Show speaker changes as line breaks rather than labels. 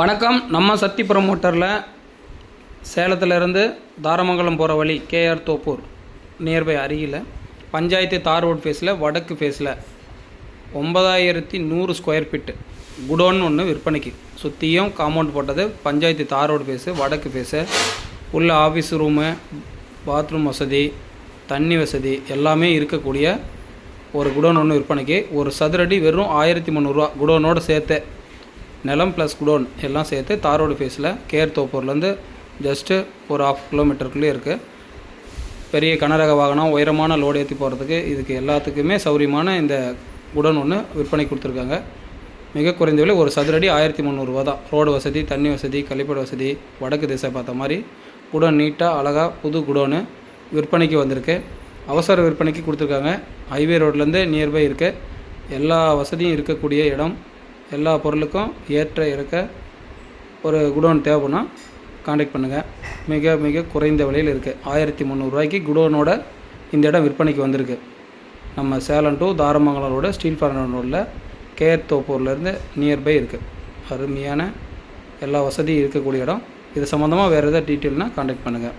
வணக்கம். நம்ம சக்தி ப்ரமோட்டரில் சேலத்திலேருந்து தாரமங்கலம் போகிற வழி கேஆர் தோப்பூர் நியர்பை அருகில் பஞ்சாயத்து தார் ரோட் ஃபேஸில் வடக்கு ஃபேஸில் 9100 ஸ்கொயர் ஃபீட்டு குடோன் ஒன்று விற்பனைக்கு சுற்றியும் காம்பவுண்ட் போட்டது. பஞ்சாயத்து தார் ரோடு ஃபேஸு வடக்கு ஃபேஸு உள்ள ஆஃபீஸ் ரூமு, பாத்ரூம் வசதி, தண்ணி வசதி எல்லாமே இருக்கக்கூடிய ஒரு குடோன் ஒன்று விற்பனைக்கு. ஒரு சதுரடி வெறும் 1300 ரூபா. குடோனோடு சேர்த்து நிலம் ப்ளஸ் குடோன் எல்லாம் சேர்த்து தார் ரோடு ஃபேஸில் கேஆர் தோப்பூர்லேருந்து ஜஸ்ட்டு ஒரு 1/2 கிலோமீட்டருக்குள்ளே இருக்குது. பெரிய கனரக வாகனம், உயரமான லோடு ஏற்றி போகிறதுக்கு இதுக்கு எல்லாத்துக்குமே சௌரியமான இந்த குடோன் ஒன்று விற்பனை கொடுத்துருக்காங்க. மிக குறைந்த விலை. ஒரு சதுரடி 1300 ரூபா தான். ரோடு வசதி, தண்ணி வசதி, கழிப்பிட வசதி, வடக்கு திசை பார்த்த மாதிரி குடோன் நீட்டாக அழகாக புது குடோனு விற்பனைக்கு வந்திருக்கு. அவசர விற்பனைக்கு கொடுத்துருக்காங்க. ஹைவே ரோட்லேருந்து நியர்பை இருக்குது. எல்லா வசதியும் இருக்கக்கூடிய இடம். எல்லா பொருளுக்கும் ஏற்ற இறக்க ஒரு குடோன் தேவைன்னா காண்டாக்ட் பண்ணுங்கள். மிக மிக குறைந்த விலையில் இருக்குது. 1300 ரூபாய்க்கு குடோனோட இந்த இடம் விற்பனைக்கு வந்திருக்கு. நம்ம Salem to Tharamangalam road steel farm ரோடில் கேஆர் தோப்பூர்லேருந்து நியர்பை இருக்குது. அருமையான எல்லா வசதியும் இருக்கக்கூடிய இடம். இது சம்மந்தமாக வேறு எதாவது டீட்டெயில்னால் காண்டாக்ட் பண்ணுங்கள்.